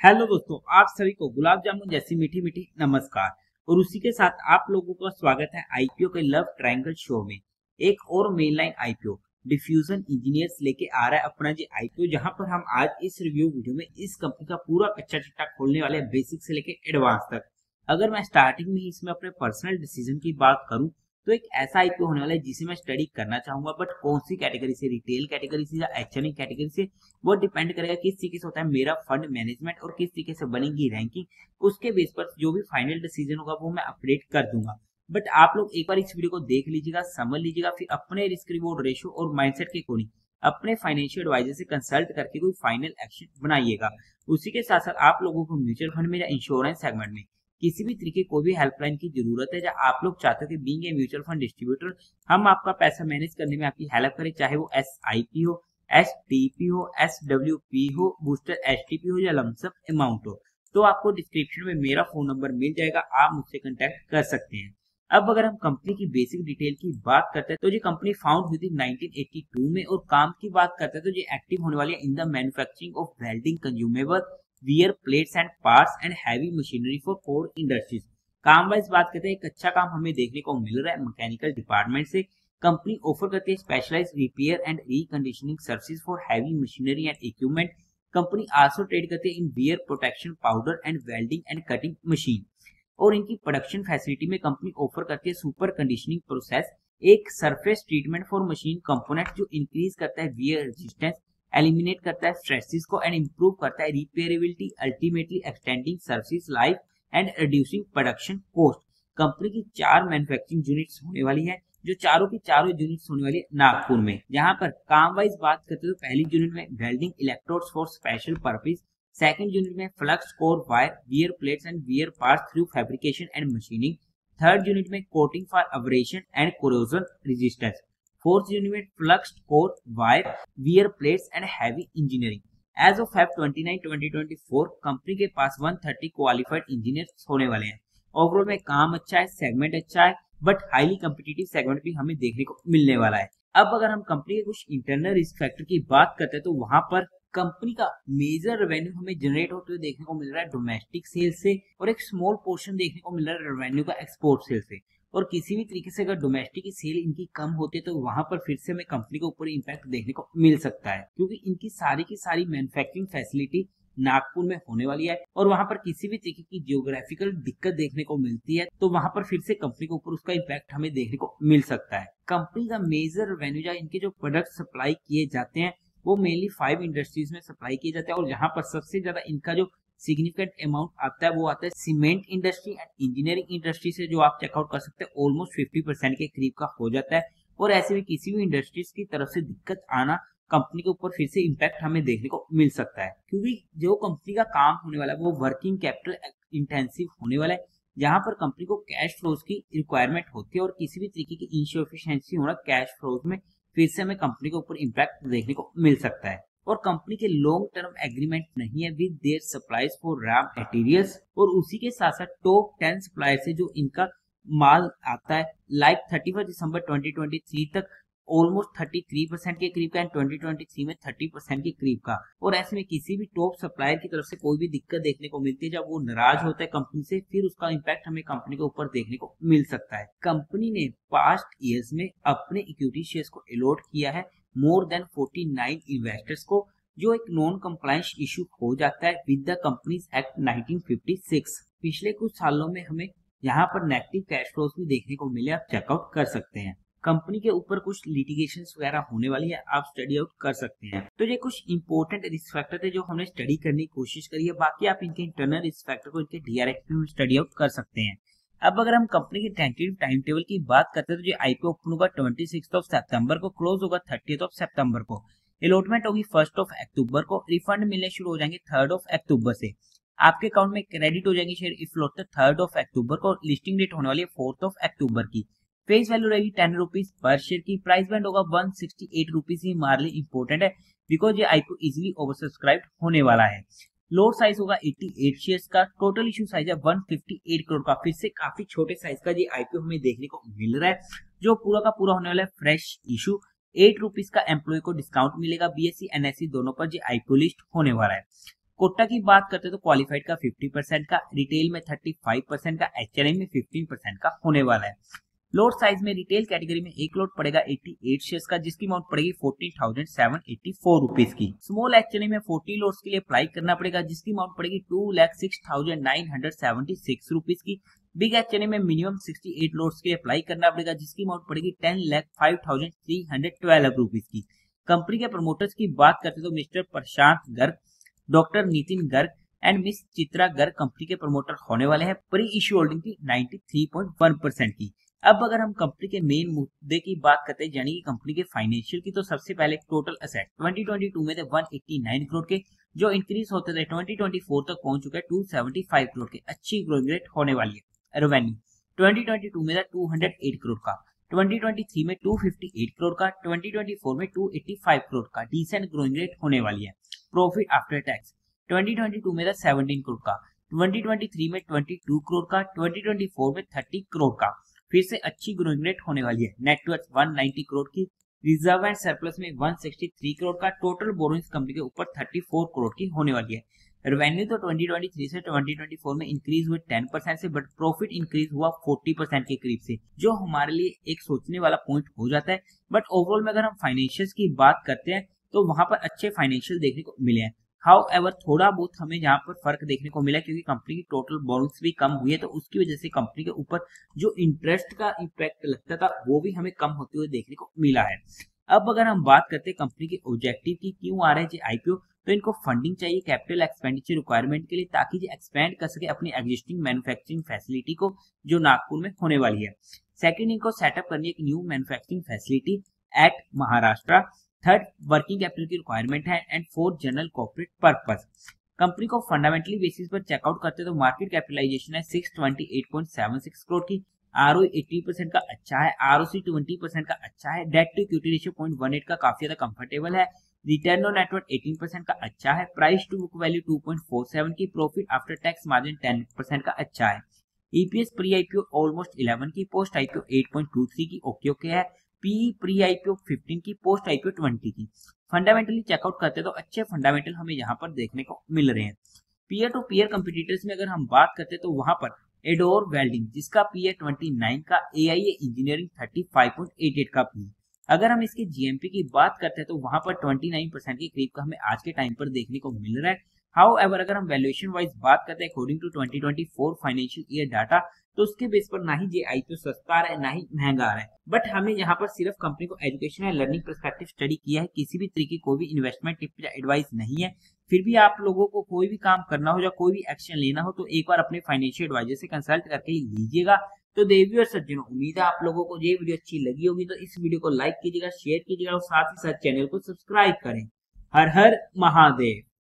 Hello दोस्तों, आप सभी को गुलाब जामुन जैसी मीठी मीठी नमस्कार। और उसी के साथ आप लोगों का स्वागत है आईपीओ के लव ट्रायंगल शो में। एक और मेनलाइन आईपीओ डिफ्यूजन इंजीनियर्स लेके आ रहा है अपना जी आईपीओ, जहां पर हम आज इस रिव्यू वीडियो में इस कंपनी का पूरा कच्चा चिट्ठा खोलने वाले हैं, बेसिक से लेके एडवांस तक। अगर मैं स्टार्टिंग में ही इसमें अपने पर्सनल डिसीजन की बात करूं तो एक ऐसा आईपीओ होने वाला है जिसे मैं स्टडी करना चाहूंगा, बट कौन सी कैटेगरी से, रिटेल कैटेगरी से या एचएनई कैटेगरी से, वो डिपेंड करेगा किस तरीके से होता है मेरा फंड मैनेजमेंट और किस तरीके से बनेगी रैंकिंग। उसके बेस पर जो भी फाइनल डिसीजन होगा वो मैं अपडेट कर दूंगा। बट आप लोग एक बार इस वीडियो को देख लीजिएगा, समझ लीजिएगा, फिर अपने रिस्क रिवॉर्ड रेशियो और माइंडसेट के अकॉर्डिंग अपने फाइनेंशियल एडवाइजर से कंसल्ट करके कोई फाइनल एक्शन बनाइएगा। उसी के साथ साथ आप लोगों को म्यूचुअल फंड में या इंश्योरेंस सेगमेंट में किसी भी तरीके कोई भी हेल्पलाइन की जरूरत है, या आप लोग चाहते हो कि being a mutual fund distributor हम आपका पैसा मैनेज करने में आपकी हेल्प करें, चाहे वो SIP हो, STP हो, SWP हो, बूस्टर STP हो या लमसम अमाउंट हो, तो आपको डिस्क्रिप्शन में मेरा फोन नंबर मिल जाएगा, आप मुझसे कांटेक्ट कर सकते हैं। अब अगर हम कंपनी की बेसिक डिटेल की बात करते हैं तो ये कंपनी फाउंड हुई थी 1982 में, और काम की बात करते हैं तो ये एक्टिव होने वाली है in the manufacturing of welding consumable wear plates and parts and heavy machinery for core industries. काम वाइज बात करते हैं, एक अच्छा काम हमें देखने को मिल रहा है मैकेनिकल डिपार्टमेंट से। कंपनी ऑफर करती है specialise repair and reconditioning services for heavy machinery and equipment. Company also trade करती है in wear protection powder and welding and cutting machine. और इनकी प्रोडक्शन फैसिलिटी में कंपनी ऑफर करती है सुपर कंडीशनिंग प्रोसेस, एक surface treatment for machine component जो increase करता है वियर रेजिस्टेंस, एलिमिनेट करता है स्ट्रेसेस को एंड इंप्रूव करता है repairability, ultimately extending service life and reducing production cost. Company की 4 मैन्युफैक्चरिंग यूनिट्स होने वाली है, जो चारों की चारों यूनिट्स होने वाली है नागपुर में। जहां पर काम वाइज बात करते हैं तो पहली यूनिट में welding electrodes for special purpose, second unit में flux core wire wear plates and wear parts through fabrication and machining, third unit में coating for abrasion and corrosion resistance, fourth unit में flux core wire wear plates and heavy engineering. As of Feb 29, 2024 company के पास 130 qualified engineers होने वाले हैं। Overall में काम अच्छा है, सेगमेंट अच्छा है, बट हाईली कम्पिटिटिव सेगमेंट भी हमें देखने को मिलने वाला है। अब अगर हम कंपनी के कुछ इंटरनल रिस्क फैक्टर की बात करते हैं तो वहां पर कंपनी का मेजर रेवेन्यू हमें जनरेट होते हुए देखने को मिल रहा है डोमेस्टिक सेल से, और एक स्मॉल पोर्शन देखने को मिल रहा है रेवेन्यू का एक्सपोर्ट सेल से। और किसी भी तरीके से अगर डोमेस्टिक की सेल इनकी कम होती है तो वहां पर फिर से हमें कंपनी के ऊपर इम्पैक्ट देखने को मिल सकता है, क्योंकि इनकी सारी की सारी मैन्युफैक्चरिंग फैसिलिटी नागपुर में होने वाली है, और वहां पर किसी भी तरीके की जियोग्राफिकल दिक्कत देखने को मिलती है तो वहां पर फिर से कंपनी के ऊपर उसका इम्पैक्ट हमें देखने को मिल सकता है। कंपनी का मेजर रेवेन्यू या इनके जो प्रोडक्ट सप्लाई किए जाते हैं वो मेनली 5 इंडस्ट्रीज में सप्लाई किए जाते हैं, और जहां पर सबसे ज्यादा इनका जो सिग्निफिकेंट अमाउंट आता है वो आता है cement industry and engineering industry से, जो आप चेकआउट कर सकते हैं ऑलमोस्ट 50% के करीब का हो जाता है। और ऐसे में किसी भी इंडस्ट्रीज की तरफ से दिक्कत आना कंपनी के ऊपर फिर से इम्पैक्ट हमें देखने को मिल सकता है, क्योंकि जो कंपनी का काम होने वाला है वो वर्किंग कैपिटल इंटेंसिव होने वाला है, जहां पर कंपनी को कैश फ्लोज की रिक्वायरमेंट होती है, और किसी भी तरीके की इनसफिशिएंसी होना कैश फ्लोज में फिर से हमें कंपनी के ऊपर इम्पैक्ट देखने को मिल सकता है। और कंपनी के लॉन्ग टर्म एग्रीमेंट नहीं है with their suppliers for raw materials, और उसी के साथ साथ टॉप 10 सप्लायर से जो इनका माल आता है लाइक 31 दिसंबर 2023 तक ऑलमोस्ट 33% के करीब का एंड 2023 में 30% के करीब का। और ऐसे में किसी भी टॉप सप्लायर की तरफ से कोई भी दिक्कत देखने को मिलती है, जब वो नाराज होता है कंपनी से, फिर उसका इम्पैक्ट हमें कंपनी के ऊपर देखने को मिल सकता है। कंपनी ने पास्ट ईयर्स में अपने इक्विटी शेयर्स को अलॉट किया है मोर देन 49 इन्वेस्टर्स को, जो एक नॉन कंप्लायंस इशू हो जाता है विद द कंपनीज एक्ट 1956। पिछले कुछ सालों में हमें यहाँ पर नेगेटिव कैश फ्लोज भी देखने को मिले, आप चेकआउट कर सकते हैं। कंपनी के ऊपर कुछ लिटिगेशन वगैरह होने वाली है, आप स्टडी आउट कर सकते हैं। तो ये कुछ इंपॉर्टेंट रिस्क फैक्टर थे जो हमने स्टडी करने की कोशिश करी है, बाकी आप इनके इंटरनल रिस्क फैक्टर को इनके DRX में स्टडी आउट कर सकते हैं। अब अगर हम कंपनी के टेंटेटिव टाइम टेबल की बात करते हैं तो जो आईपीओ ओपन होगा 26 सितंबर को, क्लोज होगा 30 सितंबर को, अलॉटमेंट होगी 1 अक्टूबर को, रिफंड मिलने शुरू हो जाएंगे 3 अक्टूबर से, आपके अकाउंट में क्रेडिट हो जाएंगे शेयर इफ लॉट 3 अक्टूबर को, लिस्टिंग डेट होने वाली है 4 अक्टूबर की, फेस वैल्यू रहेगी 10 रुपीज पर शेयर की, प्राइस बैंड होगा 168 रुपीज ही हमारे लिए इंपॉर्टेंट है बिकॉज ये आईपीओ इजिली ओवर सब्सक्राइब होने वाला है। लोड साइज होगा 88 शेयर्स का, टोटल इशू साइज है 158 करोड़ का, फिर से काफी छोटे साइज का ये आईपीओ हमें देखने को मिल रहा है, जो पूरा का पूरा होने वाला है फ्रेश इशू। 8 रुपीज का एम्प्लॉय को डिस्काउंट मिलेगा, BSE NSE दोनों पर ये आईपीओ लिस्ट होने वाला है। कोटा की बात करते तो क्वालिफाइड का 50% का, रिटेल में 35% का, एचएनआई में 15% का होने वाला है। लॉट साइज में रिटेल कैटेगरी में एक लॉट पड़ेगा 88 शेयर्स का, जिसकी अमाउंट पड़ेगी 14,784 रुपीज की। स्मॉल एक्चुअली में 40 लॉट्स के लिए अप्लाई करना पड़ेगा, जिसकी अमाउंट पड़ेगी 2,06,976 रुपीज की। बिग एक्चुअली में मिनिमम 68 लॉट्स के लिए अप्लाई करना पड़ेगा, जिसकी अमाउंट पड़ेगी 10,05,312 रुपीज की। कंपनी के प्रमोटर्स की बात करते तो mister Prashant Garg, doctor Nitin Garg and miss Chitra Garg company के प्रमोटर होने वाले हैं। प्री इश्यू होल्डिंग की 93.1% की। अब अगर हम कंपनी के मेन मुद्दे की बात करते हैं यानी कि कंपनी के फाइनेंशियल की, तो सबसे पहले टोटल असेट 2022 में थे 189 करोड़ के, जो इंक्रीज होते थे 2024 तक पहुंच चुके हैं 275 करोड़ के। अच्छी ग्रोइंग रेट होने वाली है। रेवेन्यू 2022 में था 208 करोड़ का, 2023 में 258 करोड़ का, 2024 में 285 करोड़ का। डिसेंट ग्रोइंग रेट होने वाली है। प्रॉफिट आफ्टर टैक्स 2022 में था 17 करोड़ का, 2023 में 22 करोड़ का, 2024 में 30 करोड़ का। फिर से अच्छी ग्रोइंग रेट होने वाली है। नेटवर्थ 190 करोड़ की, रिजर्व एंड सरप्लस में 163 करोड़ का। टोटल बोरोइंग्स कंपनी के ऊपर 34 करोड़ की होने वाली है। रेवेन्यू तो 2023 से 2024 में इंक्रीज हुए 10% से, बट प्रॉफिट इंक्रीज हुआ 40% के करीब से, जो हमारे लिए एक सोचने वाला पॉइंट हो जाता है। बट ओवरऑल में अगर हम फाइनेंशियल्स की बात करते हैं तो वहां पर अच्छे फाइनेंशियल देखने को मिले हैं। हाउएवर थोड़ा बहुत हमें यहाँ पर फर्क देखने को मिला, क्योंकि कंपनी की टोटल बोरोइंग्स भी कम हुई है, तो उसकी वजह से कंपनी के ऊपर जो इंटरेस्ट का इम्पैक्ट लगता था वो भी हमें कम होते हुए देखने को मिला है। अब अगर हम बात करते हैं कंपनी के ऑब्जेक्टिव की, क्यों आ रहे हैं आईपीओ, तो इनको फंडिंग चाहिए कैपिटल एक्सपेंडिचर रिक्वायरमेंट के लिए, ताकि ये एक्सपेंड कर सके अपनी एग्जिस्टिंग मैन्युफैक्चरिंग फैसिलिटी को, जो नागपुर में होने वाली है। सेकंड, इनको सेटअप करनी है एक new manufacturing facility eight Maharashtra. Third, working capital की रिक्वायरमेंट है। And fourth, general corporate purpose. Company को फंडामेंटली बेसिस पर चेकआउट करते तो मार्केट कैपिटलाइजेशन है 628.76 करोड़ की, आरओई 80% का अच्छा है, आरओसी 20% का अच्छा है, डेट टू इक्विटी रेशियो 0.18 का काफी ज्यादा कंफर्टेबल है, रिटर्न ऑन नेटवर्थ 18% का अच्छा है, प्राइस टू बुक वैल्यू 2.47 की, प्रॉफिट आफ्टर टैक्स मार्जिन 10% का अच्छा है, ईपीएस प्री आईपीओ ऑलमोस्ट 11 की, पोस्ट आईपीओ 8.23 की, ओके है, पीई प्री आईपीओ 15 की, पोस्ट आईपीओ 20 की। फंडामेंटली चेकआउट करते तो अच्छे फंडामेंटल हमें यहाँ पर देखने को मिल रहे हैं। पीयर टू पीयर कंपटीटर्स में अगर हम बात करते तो वहां पर एडोर वेल्डिंग, जिसका पी है 29 का, एआईए इंजीनियरिंग 35.88 का पी। अगर हम इसके जीएमपी की बात करते हैं तो वहां पर 29% के करीब का हमें आज के टाइम पर देखने को मिल रहा है। हाउएवर अगर हम वैल्यूएशन वाइज बात करते हैं according to 2024 financial year data, तो उसके बेस पर ना ही ये आईपीओ सस्ता आ रहा है ना ही महंगा आ रहा है। बट हमें यहाँ पर सिर्फ कंपनी को education and learning perspective study किया है, किसी भी तरीके कोई भी इन्वेस्टमेंट टिप या एडवाइस नहीं है। फिर भी आप लोगों को कोई भी काम करना हो या कोई भी एक्शन लेना हो तो एक बार अपने फाइनेंशियल एडवाइजर से कंसल्ट करके ही लीजिएगा। तो देवी और सज्जनों, उम्मीद है आप लोगों को ये वीडियो अच्छी लगी होगी, तो इस वीडियो को लाइक कीजिएगा, शेयर कीजिएगा और साथ ही साथ चैनल को सब्सक्राइब करें। हर हर महादेव।